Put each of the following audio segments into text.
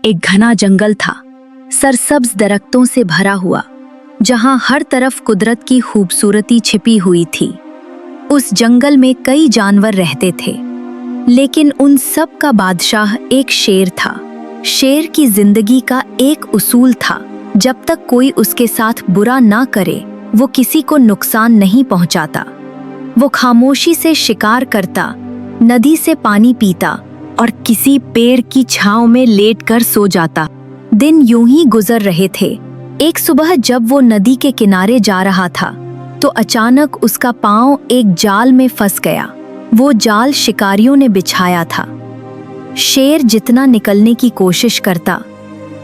एक घना जंगल था, सरसब्ज दरख्तों से भरा हुआ, जहां हर तरफ कुदरत की खूबसूरती छिपी हुई थी। उस जंगल में कई जानवर रहते थे, लेकिन उन सब का बादशाह एक शेर था। शेर की जिंदगी का एक उसूल था, जब तक कोई उसके साथ बुरा ना करे, वो किसी को नुकसान नहीं पहुंचाता। वो खामोशी से शिकार करता, नदी से पानी पीता और किसी पेड़ की छांव में लेटकर सो जाता। दिन यूं ही गुजर रहे थे। एक सुबह जब वो नदी के किनारे जा रहा था, तो अचानक उसका पांव एक जाल में फंस गया। वो जाल शिकारियों ने बिछाया था। शेर जितना निकलने की कोशिश करता,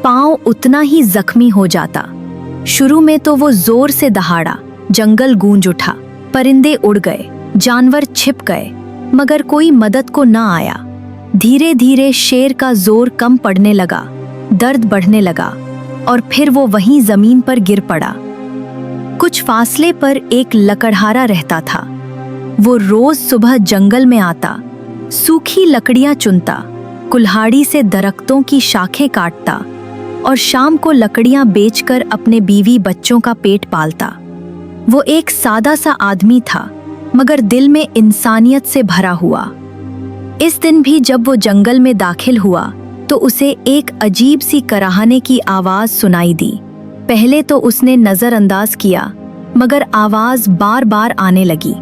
पांव उतना ही जख्मी हो जाता। शुरू में तो वो जोर से दहाड़ा, जंगल गूंज उठा, परिंदे उड़ गए, जानवर छिप गए, मगर कोई मदद को ना आया। धीरे धीरे शेर का जोर कम पड़ने लगा, दर्द बढ़ने लगा और फिर वो वहीं जमीन पर गिर पड़ा। कुछ फासले पर एक लकड़हारा रहता था। वो रोज सुबह जंगल में आता, सूखी लकड़ियां चुनता, कुल्हाड़ी से दरख्तों की शाखें काटता और शाम को लकड़ियां बेचकर अपने बीवी बच्चों का पेट पालता। वो एक सादा सा आदमी था, मगर दिल में इंसानियत से भरा हुआ। इस दिन भी जब वो जंगल में दाखिल हुआ, तो उसे एक अजीब सी कराहने की आवाज सुनाई दी। पहले तो उसने नजरअंदाज किया, मगर आवाज बार बार आने लगी।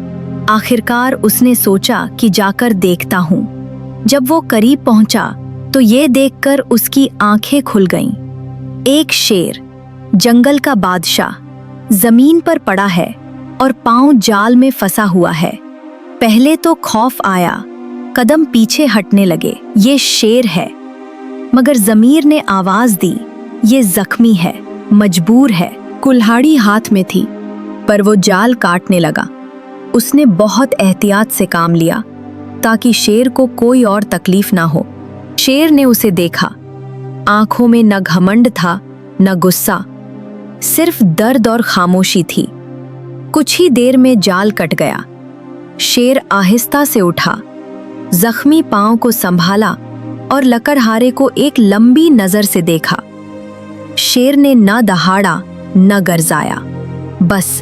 आखिरकार उसने सोचा कि जाकर देखता हूँ। जब वो करीब पहुंचा, तो ये देखकर उसकी आंखें खुल गईं। एक शेर, जंगल का बादशाह, जमीन पर पड़ा है और पांव जाल में फंसा हुआ है। पहले तो खौफ आया, कदम पीछे हटने लगे। ये शेर है, मगर ज़मीर ने आवाज दी, ये जख्मी है, मजबूर है। कुल्हाड़ी हाथ में थी, पर वो जाल काटने लगा। उसने बहुत एहतियात से काम लिया, ताकि शेर को कोई और तकलीफ ना हो। शेर ने उसे देखा। आंखों में न घमंड था, न गुस्सा, सिर्फ दर्द और खामोशी थी। कुछ ही देर में जाल कट गया। शेर आहिस्ता से उठा, जख्मी पांव को संभाला और लकड़हारे को एक लंबी नजर से देखा। शेर ने न दहाड़ा, न गरजाया, बस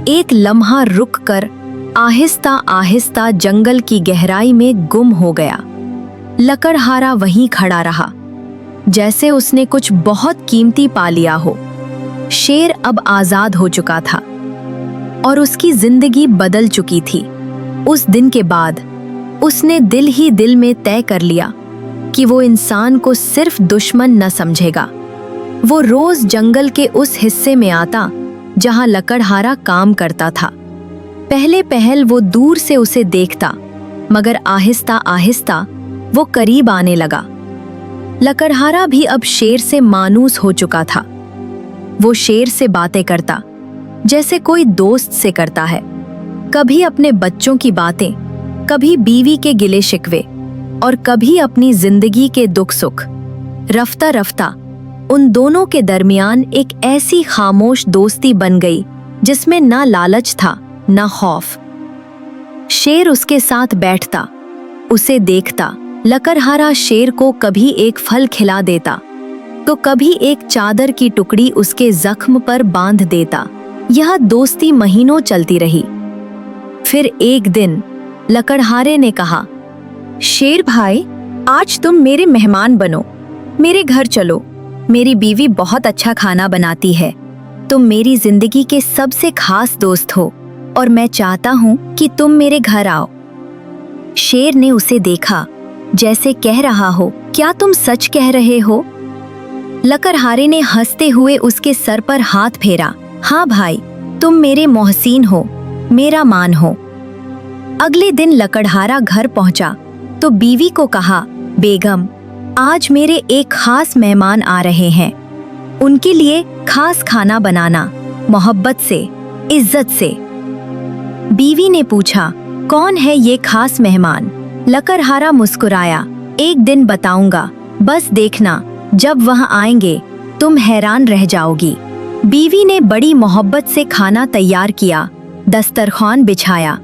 एक लम्हा रुक कर आहिस्ता आहिस्ता जंगल की गहराई में गुम हो गया। लकड़हारा वहीं खड़ा रहा, जैसे उसने कुछ बहुत कीमती पा लिया हो। शेर अब आजाद हो चुका था और उसकी जिंदगी बदल चुकी थी। उस दिन के बाद उसने दिल ही दिल में तय कर लिया कि वो इंसान को सिर्फ दुश्मन न समझेगा। वो रोज जंगल के उस हिस्से में आता जहां लकड़हारा काम करता था। पहले पहल वो दूर से उसे देखता, मगर आहिस्ता आहिस्ता वो करीब आने लगा। लकड़हारा भी अब शेर से मानूस हो चुका था। वो शेर से बातें करता, जैसे कोई दोस्त से करता है। कभी अपने बच्चों की बातें, कभी बीवी के गिले शिकवे और कभी अपनी जिंदगी के दुख सुख। रफ्ता रफ्ता उन दोनों के दरमियान एक ऐसी खामोश दोस्ती बन गई, जिसमें ना लालच था, ना खौफ। शेर उसके साथ बैठता, उसे देखता। लकड़हारा शेर को कभी एक फल खिला देता, तो कभी एक चादर की टुकड़ी उसके जख्म पर बांध देता। यह दोस्ती महीनों चलती रही। फिर एक दिन लकड़हारे ने कहा, शेर भाई, आज तुम मेरे मेहमान बनो, मेरे घर चलो। मेरी बीवी बहुत अच्छा खाना बनाती है। तुम मेरी जिंदगी के सबसे खास दोस्त हो और मैं चाहता हूँ कि तुम मेरे घर आओ। शेर ने उसे देखा, जैसे कह रहा हो, क्या तुम सच कह रहे हो? लकड़हारे ने हंसते हुए उसके सर पर हाथ फेरा। हाँ भाई, तुम मेरे मोहसिन हो, मेरा मान हो। अगले दिन लकड़हारा घर पहुंचा तो बीवी को कहा, बेगम, आज मेरे एक खास मेहमान आ रहे हैं। उनके लिए खास खाना बनाना, मोहब्बत से, इज्जत से। बीवी ने पूछा, कौन है ये खास मेहमान? लकड़हारा मुस्कुराया, एक दिन बताऊंगा, बस देखना, जब वह आएंगे तुम हैरान रह जाओगी। बीवी ने बड़ी मोहब्बत से खाना तैयार किया, दस्तरखान बिछाया,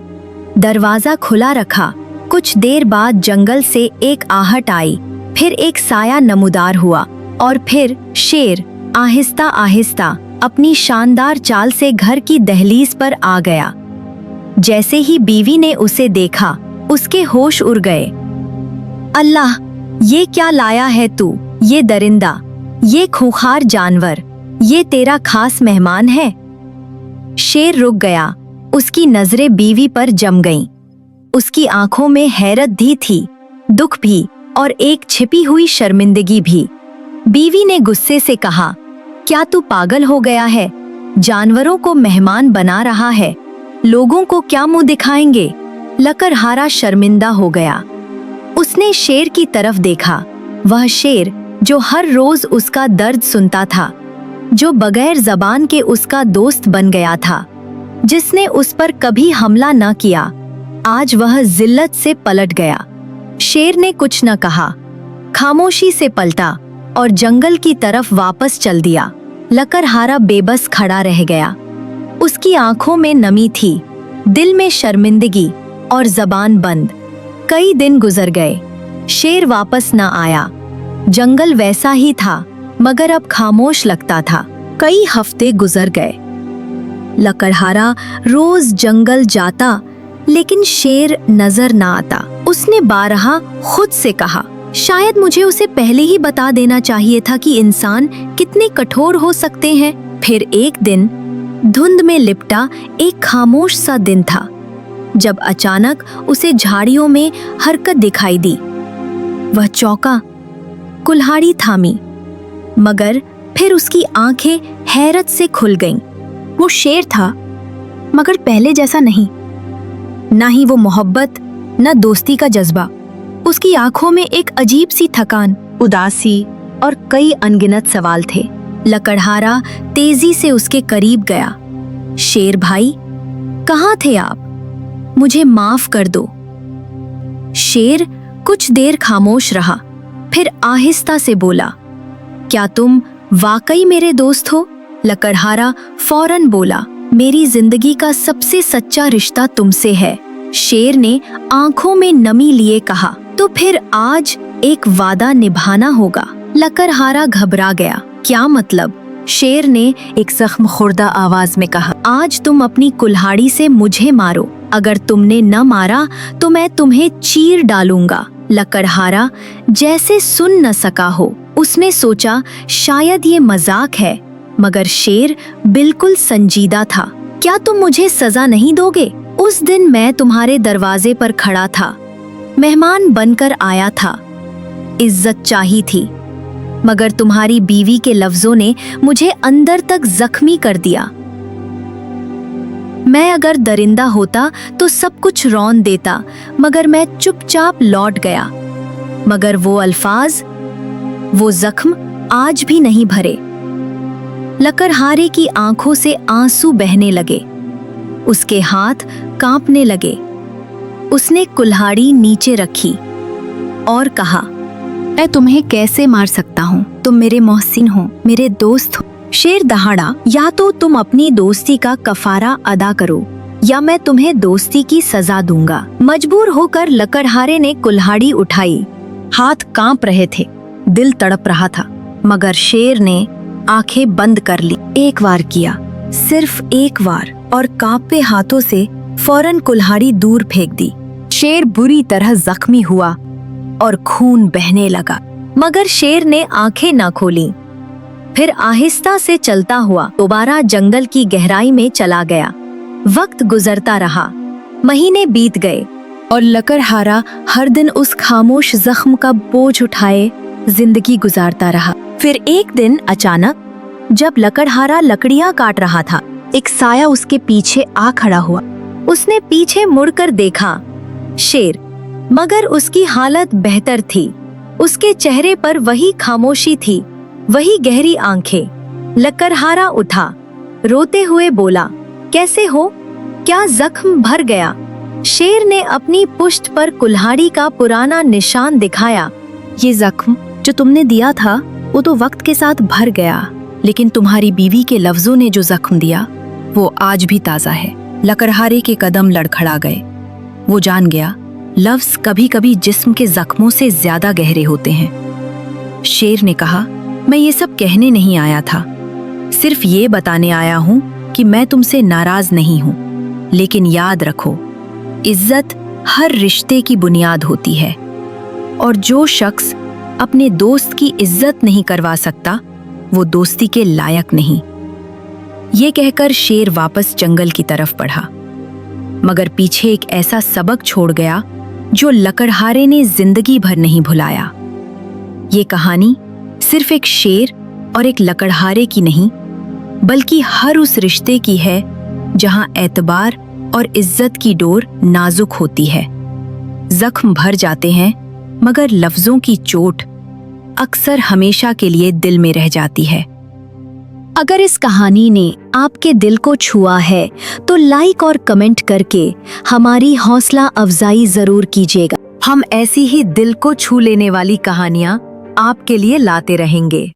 दरवाजा खुला रखा। कुछ देर बाद जंगल से एक आहट आई, फिर एक साया नमूदार हुआ और फिर शेर आहिस्ता आहिस्ता अपनी शानदार चाल से घर की दहलीज पर आ गया। जैसे ही बीवी ने उसे देखा, उसके होश उड़ गए। अल्लाह, ये क्या लाया है तू? ये दरिंदा, ये खूंखार जानवर, ये तेरा खास मेहमान है? शेर रुक गया। उसकी नजरें बीवी पर जम गईं। उसकी आंखों में हैरत भी थी, दुख भी, और एक छिपी हुई शर्मिंदगी भी। बीवी ने गुस्से से कहा, क्या तू पागल हो गया है? जानवरों को मेहमान बना रहा है, लोगों को क्या मुंह दिखाएंगे? लकड़हारा शर्मिंदा हो गया। उसने शेर की तरफ देखा, वह शेर जो हर रोज उसका दर्द सुनता था, जो बगैर जबान के उसका दोस्त बन गया था, जिसने उस पर कभी हमला न किया। आज वह जिल्लत से पलट गया। शेर ने कुछ न कहा, खामोशी से पलटा और जंगल की तरफ वापस चल दिया। लकड़हारा बेबस खड़ा रह गया। उसकी आंखों में नमी थी, दिल में शर्मिंदगी और जबान बंद। कई दिन गुजर गए, शेर वापस न आया। जंगल वैसा ही था, मगर अब खामोश लगता था। कई हफ्ते गुजर गए। लकड़हारा रोज जंगल जाता, लेकिन शेर नजर न आता। उसने बारहा खुद से कहा, शायद मुझे उसे पहले ही बता देना चाहिए था कि इंसान कितने कठोर हो सकते हैं। फिर एक दिन धुंध में लिपटा एक खामोश सा दिन था, जब अचानक उसे झाड़ियों में हरकत दिखाई दी। वह चौंका, कुल्हाड़ी थामी, मगर फिर उसकी आंखें हैरत से खुल गईं। वो शेर था, मगर पहले जैसा नहीं। ना ही वो मोहब्बत, न दोस्ती का जज्बा। उसकी आंखों में एक अजीब सी थकान, उदासी और कई अनगिनत सवाल थे। लकड़हारा तेजी से उसके करीब गया। शेर भाई, कहाँ थे आप? मुझे माफ कर दो। शेर कुछ देर खामोश रहा, फिर आहिस्ता से बोला, क्या तुम वाकई मेरे दोस्त हो? लकड़हारा फौरन बोला, मेरी जिंदगी का सबसे सच्चा रिश्ता तुमसे है। शेर ने आंखों में नमी लिए कहा, तो फिर आज एक वादा निभाना होगा। लकड़हारा घबरा गया। क्या मतलब? शेर ने एक जख्म खुर्दा आवाज में कहा, आज तुम अपनी कुल्हाड़ी से मुझे मारो। अगर तुमने न मारा तो मैं तुम्हें चीर डालूंगा। लकड़हारा जैसे सुन न सका हो। उसने सोचा शायद ये मजाक है, मगर शेर बिल्कुल संजीदा था। क्या तुम मुझे सजा नहीं दोगे? उस दिन मैं तुम्हारे दरवाजे पर खड़ा था, मेहमान बनकर आया था, इज्जत चाही थी, मगर तुम्हारी बीवी के लफ्जों ने मुझे अंदर तक जख्मी कर दिया। मैं अगर दरिंदा होता तो सब कुछ रौन देता, मगर मैं चुपचाप लौट गया। मगर वो अल्फाज, वो जख्म आज भी नहीं भरे। लकड़हारे की आंखों से आंसू बहने लगे, उसके हाथ कांपने लगे। उसने कुल्हाड़ी नीचे रखी और कहा, मैं तुम्हें कैसे मार सकता हूँ? तुम मेरे मोहसिन हो, मेरे दोस्त हो। शेर दहाड़ा, या तो तुम अपनी दोस्ती का कफारा अदा करो, या मैं तुम्हें दोस्ती की सजा दूंगा। मजबूर होकर लकड़हारे ने कुल्हाड़ी उठाई। हाथ कांप रहे थे, दिल तड़प रहा था, मगर शेर ने आंखें बंद कर ली। एक बार किया, सिर्फ एक बार, और कांपे हाथों से फौरन कुल्हाड़ी दूर फेंक दी। शेर बुरी तरह जख्मी हुआ और खून बहने लगा, मगर शेर ने आंखें ना खोली। फिर आहिस्ता से चलता हुआ दोबारा जंगल की गहराई में चला गया। वक्त गुजरता रहा, महीने बीत गए, और लकड़हारा हर दिन उस खामोश जख्म का बोझ उठाए जिंदगी गुजारता रहा। फिर एक दिन अचानक, जब लकड़हारा लकड़ियां काट रहा था, एक साया उसके पीछे आ खड़ा हुआ। उसने पीछे मुड़कर देखा, शेर, मगर उसकी हालत बेहतर थी। उसके चेहरे पर वही खामोशी थी, वही गहरी आंखें। लकड़हारा उठा, रोते हुए बोला, कैसे हो? क्या जख्म भर गया? शेर ने अपनी पुष्ट पर कुल्हाड़ी का पुराना निशान दिखाया। ये जख्म जो तुमने दिया था, वो तो वक्त के साथ भर गया, लेकिन तुम्हारी बीवी के लफ्जों ने जो जख्म दिया, वो आज भी ताजा है। लकड़हारे के कदम लड़खड़ा गए। वो जान गया, लफ्ज कभी कभी जिस्म के जख्मों से ज्यादा गहरे होते हैं। शेर ने कहा, मैं ये सब कहने नहीं आया था, सिर्फ ये बताने आया हूँ कि मैं तुमसे नाराज नहीं हूँ। लेकिन याद रखो, इज्जत हर रिश्ते की बुनियाद होती है, और जो शख्स अपने दोस्त की इज्जत नहीं करवा सकता, वो दोस्ती के लायक नहीं। ये कहकर शेर वापस जंगल की तरफ बढ़ा, मगर पीछे एक ऐसा सबक छोड़ गया जो लकड़हारे ने जिंदगी भर नहीं भुलाया। ये कहानी सिर्फ एक शेर और एक लकड़हारे की नहीं, बल्कि हर उस रिश्ते की है जहां एतबार और इज्जत की डोर नाजुक होती है। जख्म भर जाते हैं, मगर लफ्जों की चोट अक्सर हमेशा के लिए दिल में रह जाती है। अगर इस कहानी ने आपके दिल को छुआ है तो लाइक और कमेंट करके हमारी हौसला अफजाई जरूर कीजिएगा। हम ऐसी ही दिल को छू लेने वाली कहानियां आपके लिए लाते रहेंगे।